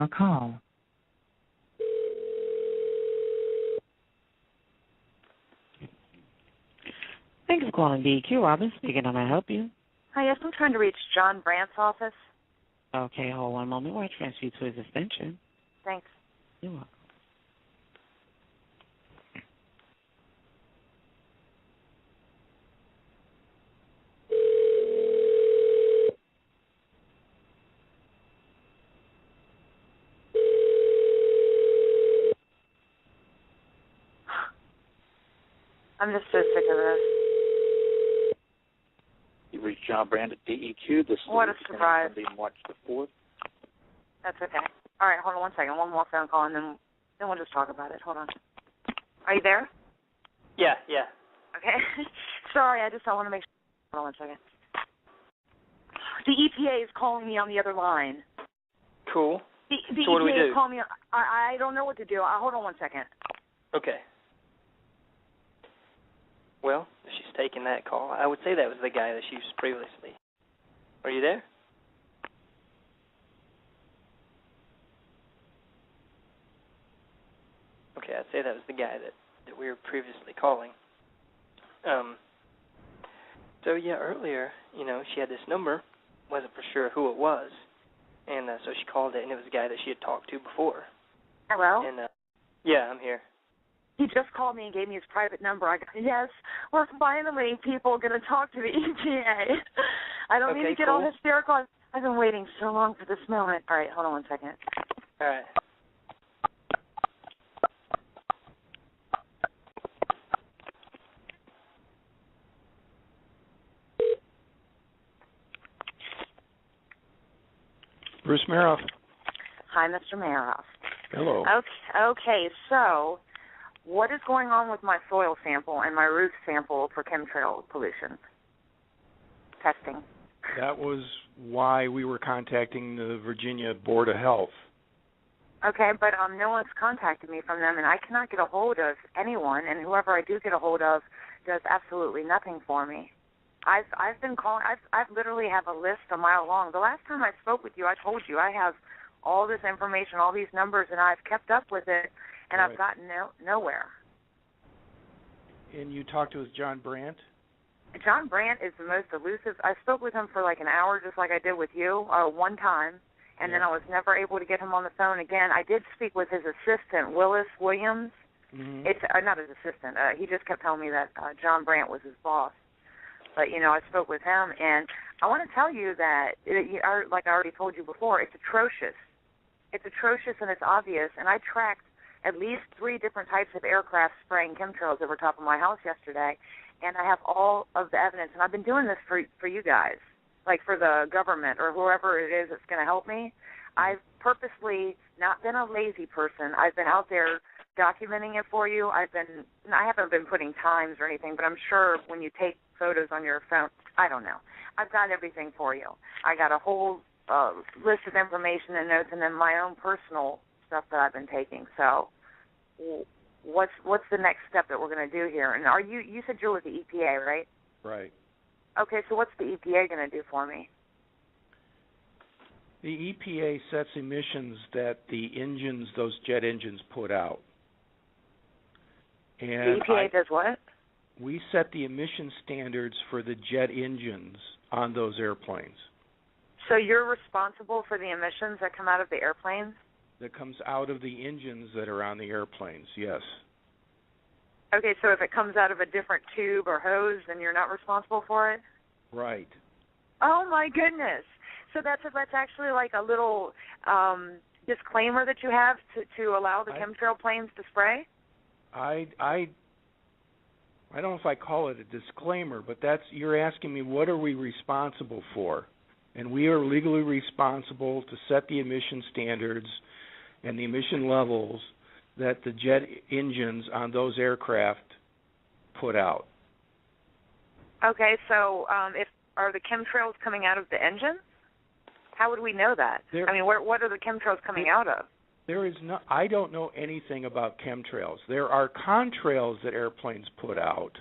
A call. Thank you for calling DEQ. Robin speaking. How may I help you? Hi, yes, I'm trying to reach John Brandt's office. Okay, hold one moment while I transfer you to his extension. Thanks. You're welcome. I'm just so sick of this. You reached John Brand at DEQ. This is What a surprise. Sunday, March the 4th. That's okay. All right, hold on one second. One more phone call, and then we'll just talk about it. Hold on. Are you there? Yeah. Okay. Sorry, I want to make sure. Hold on one second. The EPA is calling me on the other line. Cool. The so what do we EPA do? is calling me. I don't know what to do. Hold on one second. Okay. Well, if she's taking that call, I would say that was the guy that she used previously. Are you there? Okay, I'd say that was the guy that we were previously calling. So yeah, earlier, she had this number, wasn't for sure who it was, and so she called it, and it was the guy that she had talked to before. Hello? And yeah, I'm here. He just called me and gave me his private number. Yes, we're finally people going to talk to the EPA. I don't mean to get all hysterical. I've been waiting so long for this moment. All right, hold on one second. All right. Bruce Maroff. Hi, Mr. Maroff. Hello. Okay, so what is going on with my soil sample and my roof sample for chemtrail pollution testing? That was why we were contacting the Virginia Board of Health. Okay, but no one's contacted me from them, and I cannot get a hold of anyone, and whoever I do get a hold of does absolutely nothing for me. I've been calling. I've literally have a list a mile long. The last time I spoke with you, I told you I have all this information, all these numbers, and I've kept up with it, and Right. I've gotten nowhere. And you talked to John Brandt? John Brandt is the most elusive. I spoke with him for like an hour, just like I did with you, one time, and then I was never able to get him on the phone again. I did speak with his assistant, Willis Williams. Mm-hmm. It's not his assistant. He just kept telling me that John Brandt was his boss. But, I spoke with him, and I want to tell you that, like I already told you before, it's atrocious. It's atrocious and it's obvious, and I tracked at least 3 different types of aircraft spraying chemtrails over top of my house yesterday, and I have all of the evidence, and I've been doing this for you guys, like for the government or whoever it is that's going to help me. I've purposely not been a lazy person. I've been out there documenting it for you. I haven't been putting times or anything, but I'm sure when you take photos on your phone, I don't know. I've got everything for you. I got a whole list of information and notes, and then my own personal stuff that I've been taking. So what's the next step that we're going to do here? And you said you're with the EPA, right? Right. Okay, so what's the EPA going to do for me? The EPA sets emissions that those jet engines put out. And the EPA does what? We set the emission standards for the jet engines on those airplanes. So you're responsible for the emissions that come out of the airplanes? That comes out of the engines that are on the airplanes, yes. Okay, so if it comes out of a different tube or hose, then you're not responsible for it? Right. Oh, my goodness. So that's actually like a little disclaimer that you have to allow the chemtrail planes to spray? I don't know if I call it a disclaimer, but you're asking me what are we responsible for? And we are legally responsible to set the emission standards and the emission levels that the jet engines on those aircraft put out. Okay, so are the chemtrails coming out of the engines? How would we know that? What are the chemtrails coming out of? I don't know anything about chemtrails. There are contrails that airplanes put out.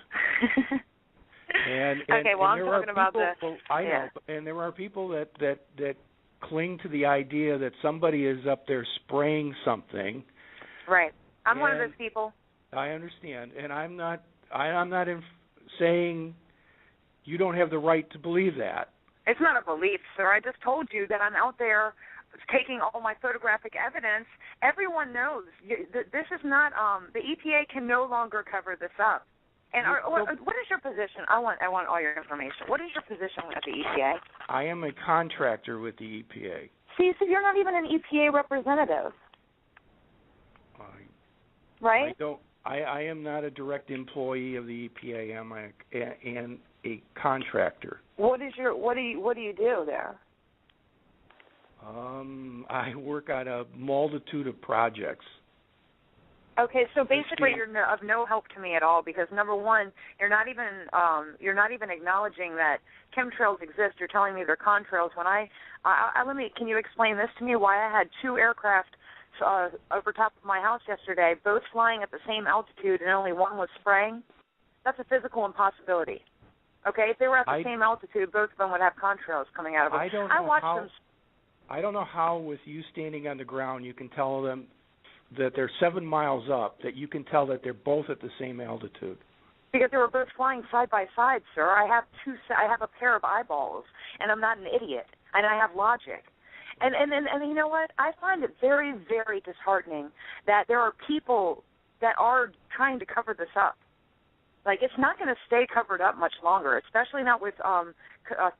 I'm talking about the... I know, and there are people that cling to the idea that somebody is up there spraying something. Right. I'm one of those people. I understand, and I'm not saying you don't have the right to believe that. It's not a belief, sir. I just told you that I'm out there taking all my photographic evidence. Everyone knows this is not. The EPA can no longer cover this up. And what is your position? I want all your information. What is your position at the EPA? I am a contractor with the EPA. See, so you're not even an EPA representative, right? I am not a direct employee of the EPA. I'm a contractor. What do you do there? I work on a multitude of projects. Okay, so basically you're of no help to me at all because number one, you're not even acknowledging that chemtrails exist. You're telling me they're contrails. When can you explain this to me? Why I had 2 aircraft over top of my house yesterday, both flying at the same altitude, and only one was spraying? That's a physical impossibility. Okay, if they were at the same altitude, both of them would have contrails coming out of them. I don't know how, with you standing on the ground, you can tell them that they're 7 miles up, that you can tell that they're both at the same altitude. Because they were both flying side by side, sir. I have a pair of eyeballs, and I'm not an idiot, and I have logic. And you know what? I find it very, very disheartening that there are people that are trying to cover this up. Like, it's not going to stay covered up much longer, especially not with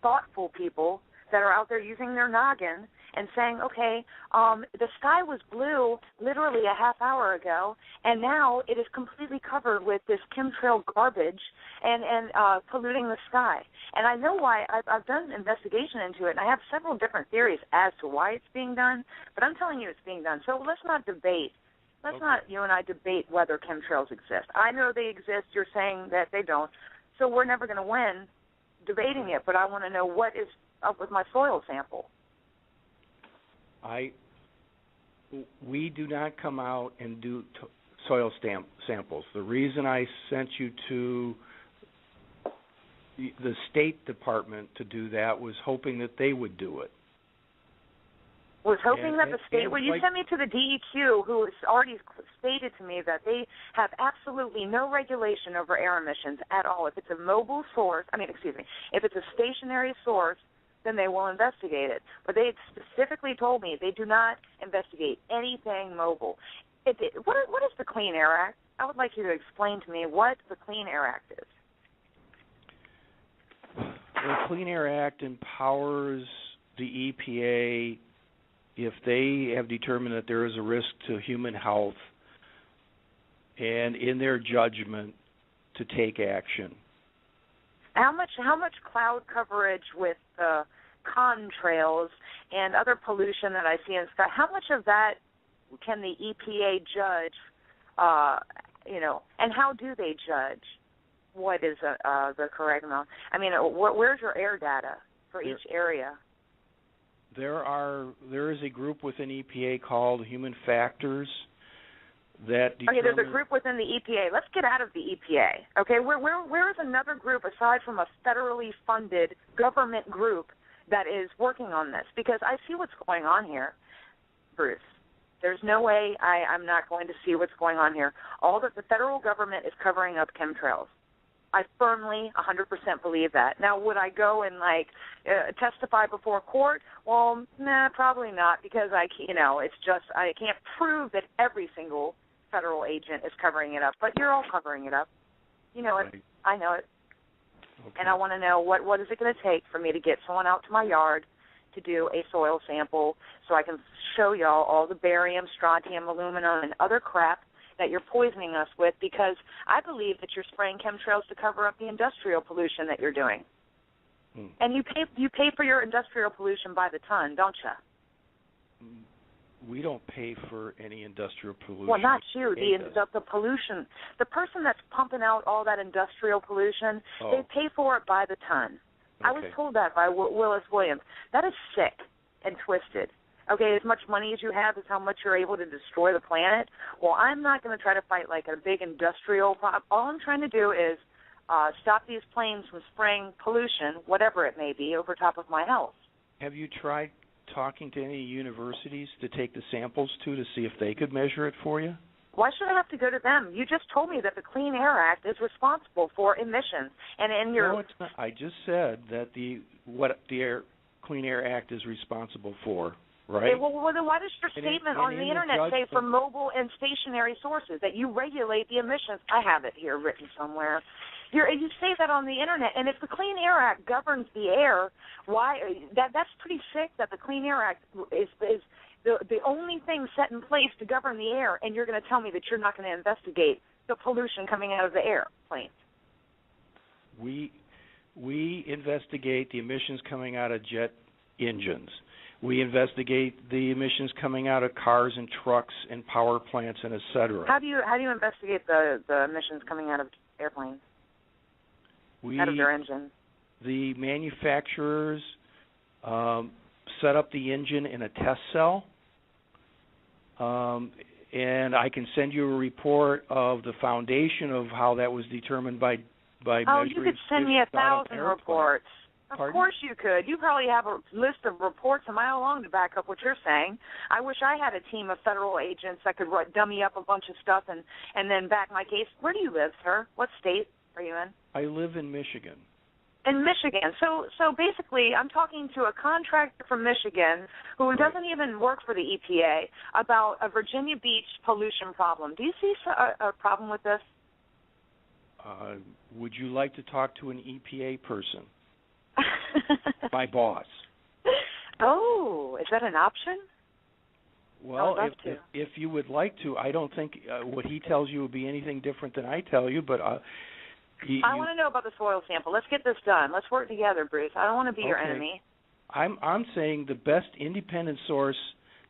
thoughtful people that are out there using their noggin and saying, okay, the sky was blue literally a half hour ago, and now it is completely covered with this chemtrail garbage and polluting the sky. And I know why. I've done an investigation into it, and I have several different theories as to why it's being done, but I'm telling you it's being done. So let's not debate. Let's not, you and I, debate whether chemtrails exist. I know they exist. You're saying that they don't. So we're never going to win debating it, but I want to know what is up with my soil sample. We do not come out and do soil samples. The reason I sent you to the State Department to do that was hoping that they would do it. Was hoping that the state... Well, you sent me to the DEQ, who has already stated to me that they have absolutely no regulation over air emissions at all. If it's a mobile source, if it's a stationary source, then they will investigate it. But they specifically told me they do not investigate anything mobile. What is the Clean Air Act? I would like you to explain to me what the Clean Air Act is. The Clean Air Act empowers the EPA, if they have determined that there is a risk to human health, and in their judgment, to take action. How much cloud coverage with contrails and other pollution that I see in the sky, how much of that can the EPA judge, and how do they judge what is the correct amount? Where's your air data for each area? There is a group within EPA called Human Factors that determine... Okay, there's a group within the EPA. Let's get out of the EPA. Okay, where is another group aside from a federally funded government group that is working on this? Because I see what's going on here, Bruce. There's no way I'm not going to see what's going on here. All that the federal government is covering up chemtrails. I firmly 100% believe that. Now, would I go and testify before court? Well, probably not, because I can't prove that every single federal agent is covering it up. But you're all covering it up. You know it. I know it. Okay. And I want to know what is it going to take for me to get someone out to my yard to do a soil sample so I can show y'all all the barium, strontium, aluminum, and other crap that you're poisoning us with, because I believe that you're spraying chemtrails to cover up the industrial pollution that you're doing. And you pay for your industrial pollution by the ton, don't you? We don't pay for any industrial pollution. Well, not you. The pollution. The person that's pumping out all that industrial pollution, they pay for it by the ton. Okay. I was told that by Willis Williams. That is sick and twisted. Okay, as much money as you have is how much you're able to destroy the planet. Well, I'm not going to try to fight like a big industrial problem. All I'm trying to do is stop these planes from spraying pollution, whatever it may be, over top of my house. Have you tried talking to any universities to take the samples to see if they could measure it for you? Why should I have to go to them? You just told me that the Clean Air Act is responsible for emissions, and in your No, it's not. I just said that the Clean Air Act is responsible for, right? Okay, well, then why does your statement on the Internet say for mobile and stationary sources that you regulate the emissions? I have it here written somewhere. You say that on the Internet, and if the Clean Air Act governs the air, why? That's pretty sick that the Clean Air Act is the only thing set in place to govern the air, and you're going to tell me that you're not going to investigate the pollution coming out of the airplanes. We investigate the emissions coming out of jet engines. We investigate the emissions coming out of cars and trucks and power plants and et cetera. How do you investigate the emissions coming out of airplanes? Out of their engines? The manufacturers set up the engine in a test cell, and I can send you a report of the foundation of how that was determined by measuring. Oh, you could send me 1,000 reports. Of course you could. You probably have a list of reports a mile long to back up what you're saying. I wish I had a team of federal agents that could dummy up a bunch of stuff and then back my case. Where do you live, sir? What state are you in? I live in Michigan. In Michigan. So basically, I'm talking to a contractor from Michigan who doesn't even work for the EPA about a Virginia Beach pollution problem. Do you see a problem with this? Would you like to talk to an EPA person? My boss. Oh, is that an option? Well, if you would like to, I don't think what he tells you would be anything different than I tell you, but I want to know about the soil sample. Let's get this done. Let's work together, Bruce. I don't want to be your enemy. I'm saying the best independent source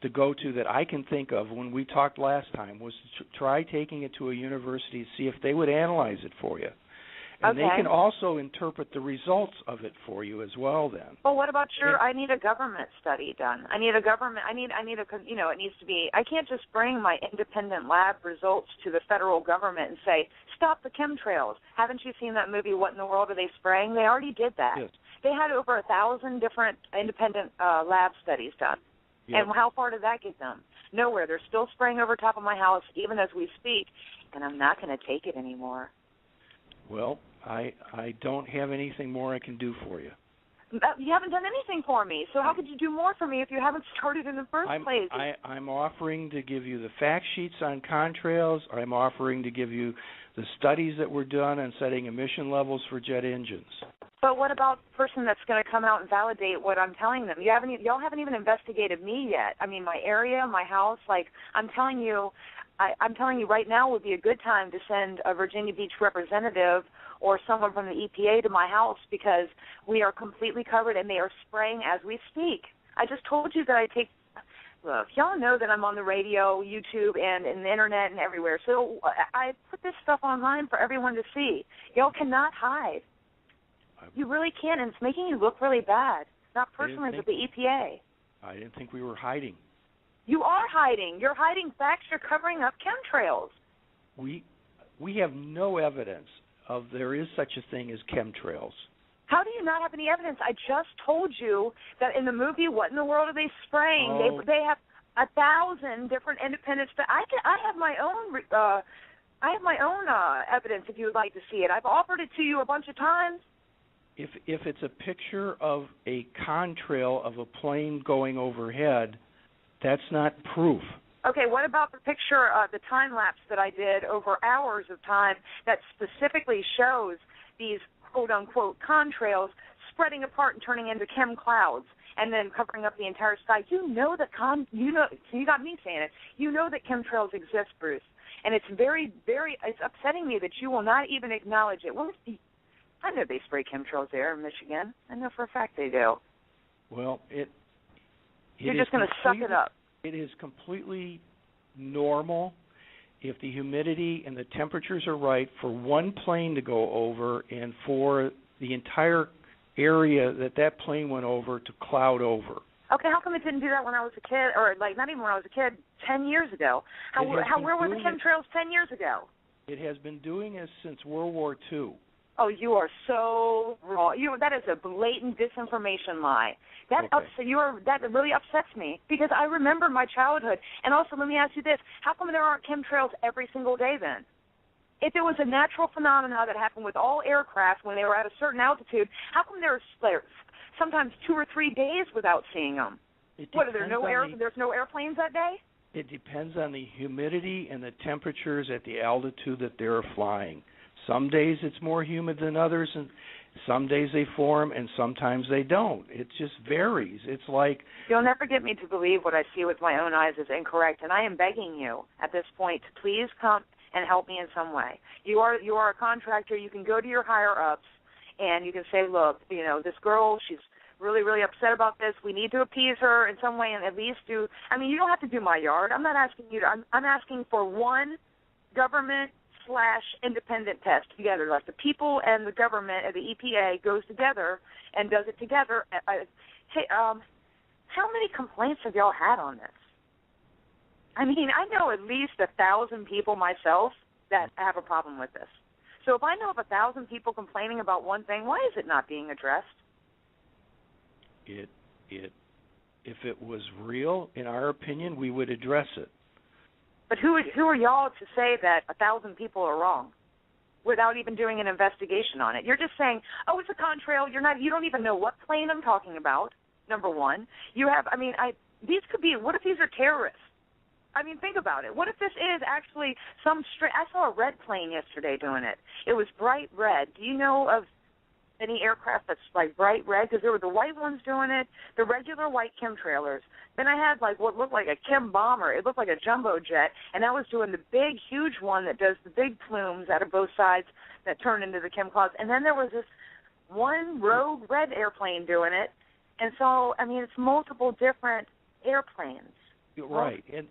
to go to that I can think of when we talked last time was to try taking it to a university to see if they would analyze it for you. And they can also interpret the results of it for you as well then. Well, what about I need a government study done. I need a, it needs to be, I can't just bring my independent lab results to the federal government and say, stop the chemtrails. Haven't you seen that movie, What in the World Are They Spraying? They already did that. Yes. They had over 1,000 different independent lab studies done. Yep. And how far did that get them? Nowhere. They're still spraying over top of my house even as we speak, and I'm not going to take it anymore. Well, I don't have anything more I can do for you. You haven't done anything for me, so how could you do more for me if you haven't started in the first place? I'm offering to give you the fact sheets on contrails. I'm offering to give you the studies that were done on setting emission levels for jet engines. But what about the person that's going to come out and validate what I'm telling them? Y'all haven't even investigated me yet. I mean, my area, my house. Like I'm telling you right now would be a good time to send a Virginia Beach representative or someone from the EPA to my house because we are completely covered and they are spraying as we speak. I just told you that look, y'all know that I'm on the radio, YouTube, and the Internet and everywhere. So I put this stuff online for everyone to see. Y'all cannot hide. You really can't, and it's making you look really bad. Not personally, but the EPA. I didn't think we were hiding. You are hiding. You're hiding facts. You're covering up chemtrails. We have no evidence of there is such a thing as chemtrails. How do you not have any evidence? I just told you that in the movie What in the World Are They Spraying? They have 1,000 different independent. I have my own evidence if you would like to see it. I've offered it to you a bunch of times. If it's a picture of a contrail of a plane going overhead, that's not proof. Okay, what about the picture, the time lapse that I did over hours of time that specifically shows these quote-unquote contrails spreading apart and turning into chem clouds and then covering up the entire sky? You know that you got me saying it. You know that chemtrails exist, Bruce, and it's very, very. It's upsetting me that you will not even acknowledge it. I know they spray chemtrails there in Michigan. I know for a fact they do. Well, you're just going to suck it up. It is completely normal if the humidity and the temperatures are right for one plane to go over and for the entire area that plane went over to cloud over. Okay, how come it didn't do that when I was a kid, or like not even when I was a kid, 10 years ago? Where were the chemtrails 10 years ago? It has been doing this since World War II. Oh, you are so wrong. That is a blatant disinformation lie. That really upsets me because I remember my childhood. And also, let me ask you this: how come there aren't chemtrails every single day then? If it was a natural phenomenon that happened with all aircraft when they were at a certain altitude, how come there's sometimes 2 or 3 days without seeing them? What, are there there's no airplanes that day? It depends on the humidity and the temperatures at the altitude that they're flying. Some days it's more humid than others, and some days they form, and sometimes they don't. It just varies. It's like... You'll never get me to believe what I see with my own eyes is incorrect, and I am begging you at this point to please come and help me in some way. You are a contractor. You can go to your higher-ups, and you can say, look, this girl, she's really, really upset about this. We need to appease her in some way and at least you don't have to do my yard. I'm not asking you to. I'm asking for one government/independent test together. Like the people and the government and the EPA goes together and does it together. Hey, how many complaints have y'all had on this? I mean, I know at least 1,000 people myself that have a problem with this. So if I know of 1,000 people complaining about one thing, why is it not being addressed? If it was real, in our opinion, we would address it. But who are y'all to say that 1,000 people are wrong without even doing an investigation on it? You're just saying, oh, it's a contrail. You don't even know what plane I'm talking about. Number one, these could be. What if these are terrorists? I mean, think about it. What if this is actually I saw a red plane yesterday doing it. It was bright red. Do you know of any aircraft that's like bright red? Because there were the white ones doing it, the regular white chemtrailers. Then I had like what looked like a chem bomber. It looked like a jumbo jet, and I was doing the big, huge one that does the big plumes out of both sides that turn into the chem clouds. And then there was this one rogue red airplane doing it. And so, I mean, it's multiple different airplanes. Right, and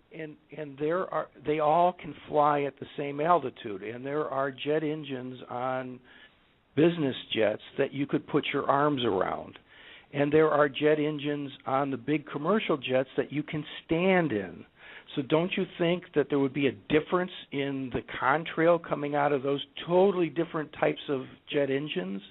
they all can fly at the same altitude, and there are jet engines on business jets that you could put your arms around, and there are jet engines on the big commercial jets that you can stand in. So don't you think that there would be a difference in the contrail coming out of those totally different types of jet engines?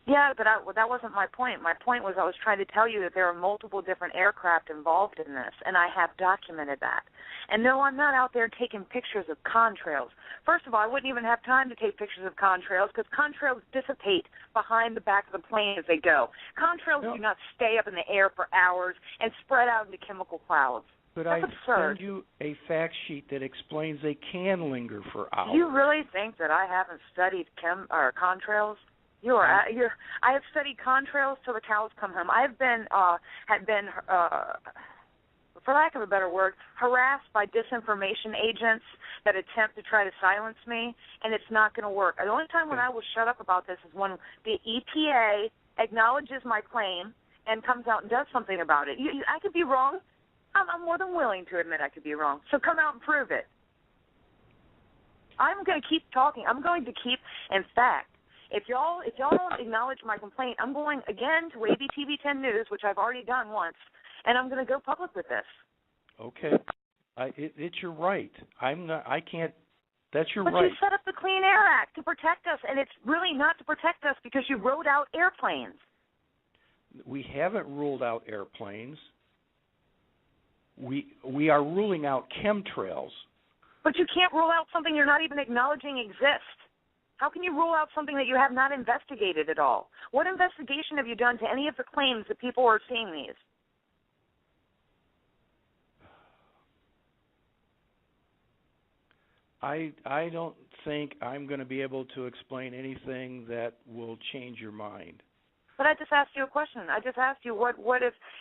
Yeah, but that wasn't my point. My point was I was trying to tell you that there are multiple different aircraft involved in this, and I have documented that. And no, I'm not out there taking pictures of contrails. First of all, I wouldn't even have time to take pictures of contrails because contrails dissipate behind the back of the plane as they go. Contrails do not stay up in the air for hours and spread out into chemical clouds. But I send you a fact sheet that explains they can linger for hours. Do you really think that I haven't studied contrails? I have studied contrails till the cows come home. I've been, for lack of a better word, harassed by disinformation agents that attempt to try to silence me, and it's not going to work. The only time when I will shut up about this is when the EPA acknowledges my claim and comes out and does something about it. I could be wrong. I'm more than willing to admit I could be wrong. So come out and prove it. I'm going to keep talking. I'm going to keep, in fact, If y'all don't acknowledge my complaint, I'm going again to ABTV 10 News, which I've already done once, and I'm going to go public with this. Okay, it's your right. I can't. That's your right. But you set up the Clean Air Act to protect us, and it's really not to protect us because you ruled out airplanes. We haven't ruled out airplanes. We are ruling out chemtrails. But you can't rule out something you're not even acknowledging exists. How can you rule out something that you have not investigated at all? What investigation have you done to any of the claims that people are seeing these? I don't think I'm going to be able to explain anything that will change your mind. But I just asked you a question. I just asked you,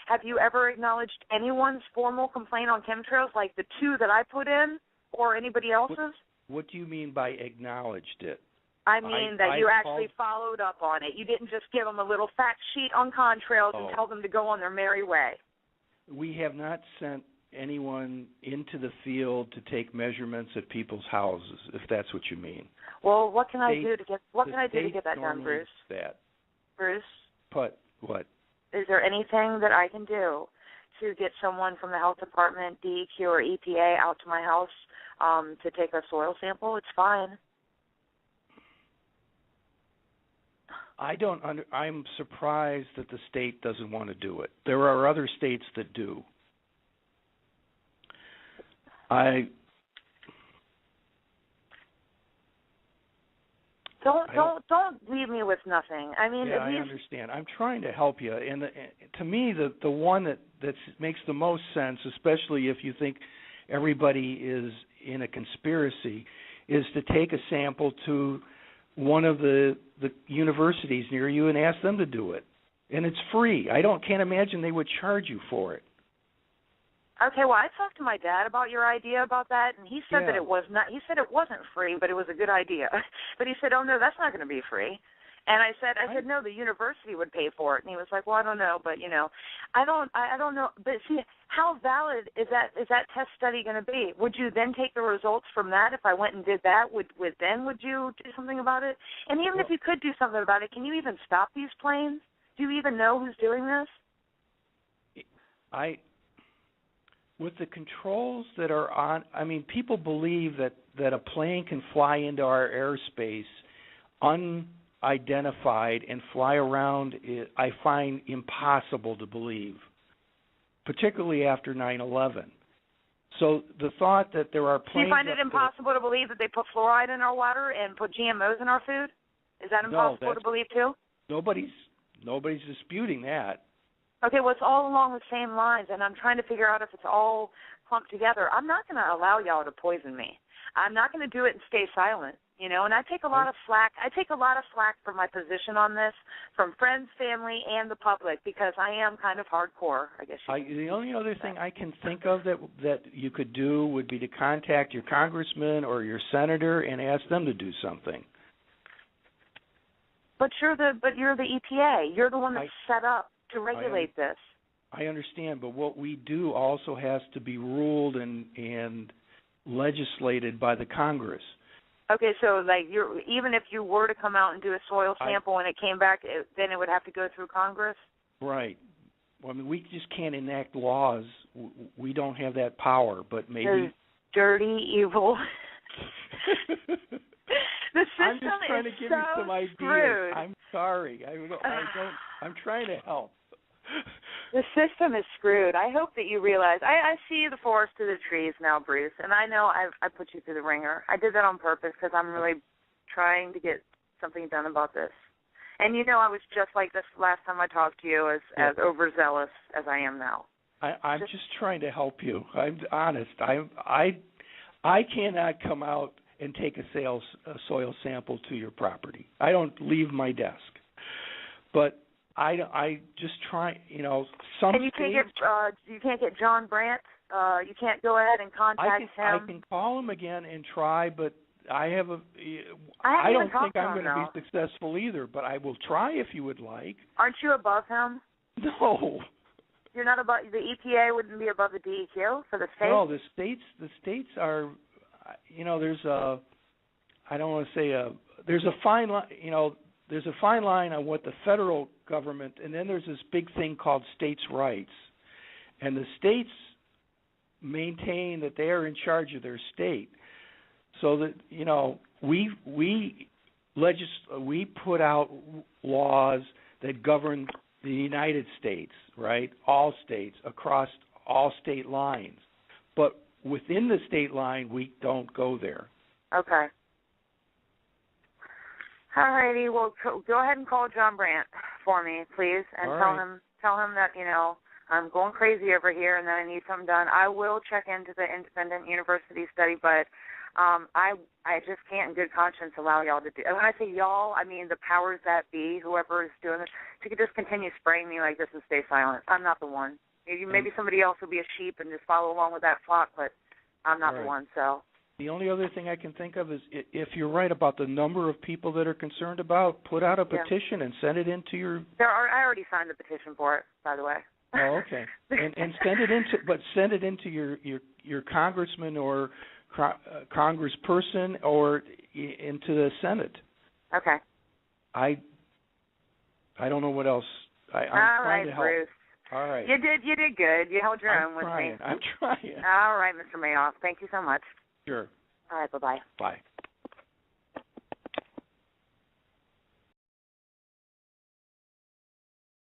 have you ever acknowledged anyone's formal complaint on chemtrails, like the 2 that I put in, or anybody else's? What do you mean by acknowledged it? I mean that you actually followed up on it. You didn't just give them a little fact sheet on contrails and tell them to go on their merry way. We have not sent anyone into the field to take measurements at people's houses, if that's what you mean. Well, what can I do to get that done, Bruce? Bruce? What? Is there anything that I can do to get someone from the health department, DEQ, or EPA out to my house to take a soil sample? It's fine. I'm surprised that the state doesn't want to do it. There are other states that do. Don't leave me with nothing. I mean, I understand. I'm trying to help you, and to me, the one that makes the most sense, especially if you think everybody is in a conspiracy, is to take a sample to one of the universities near you and ask them to do it, and it's free. Can't imagine they would charge you for it. Okay, well, I talked to my dad about your idea about that, and he said that it was not. He said it wasn't free, but it was a good idea. But he said, "Oh no, that's not going to be free." And I said, "No, the university would pay for it." And he was like, "Well, I don't know, but I don't know." But see, how valid is that test study going to be? Would you then take the results from that if I went and did that? Would you do something about it? And even if you could do something about it, can you even stop these planes? Do you even know who's doing this? With the controls that are on, people believe that a plane can fly into our airspace unidentified and fly around. I find impossible to believe, particularly after 9/11. So the thought that there are planes... Do you find it impossible to believe that they put fluoride in our water and put GMOs in our food? Is that impossible to believe too? Nobody's disputing that. Okay, well, it's all along the same lines, and I'm trying to figure out if it's all clumped together. I'm not going to allow y'all to poison me. I'm not going to do it and stay silent, and I take a lot of flack. I take a lot of flack for my position on this from friends, family, and the public because I am kind of hardcore, I guess. The only other thing I can think of that you could do would be to contact your congressman or your senator and ask them to do something. But you're the EPA. You're the one that's set up to regulate this. I understand, but what we do also has to be ruled and legislated by the Congress. Okay, so even if you were to come out and do a soil sample and it came back, then it would have to go through Congress? Right. Well, we just can't enact laws. We don't have that power, but maybe... Those dirty, evil... The system I'm just trying to give you some ideas. Screwed. I'm sorry. I'm trying to help. The system is screwed. I hope that you realize. I see the forest through the trees now, Bruce, and I know I put you through the ringer. I did that on purpose because I'm really trying to get something done about this. And I was just like this last time I talked to you, as overzealous as I am now. I'm just trying to help you. I'm honest. I cannot come out and take a soil sample to your property. I don't leave my desk. But I just try, some and you can't get John Brandt? You can't go ahead and contact him? I can call him again and try, but I don't think I'm going to be successful either, but I will try if you would like. Aren't you above him? No. You're not above, the EPA wouldn't be above the DEQ for the states? No, the states are, there's there's a fine line, there's a fine line on what the federal government, and then there's this big thing called states' rights. And the states maintain that they are in charge of their state. So that, we put out laws that govern the United States, right? All states, across all state lines. But within the state line, we don't go there. Okay. All righty. Well, go ahead and call John Brandt for me, please, and tell him that, I'm going crazy over here and that I need something done. I will check into the independent university study, but I just can't in good conscience allow y'all to do. And when I say y'all, I mean the powers that be, whoever is doing this, to just continue spraying me like this and stay silent. I'm not the one. Maybe somebody else will be a sheep and just follow along with that flock, but I'm not the one. So the only other thing I can think of is if you're right about the number of people that are concerned about, put out a petition and send it into your. I already signed the petition for it, by the way. Oh, okay. And send it into your congressman or congressperson or into the Senate. Okay. I don't know what else. I'm trying to help. Bruce. All right. You did good. You held your own with me. I'm trying. All right, Mr. Mayoff. Thank you so much. Sure. All right, bye-bye. Bye.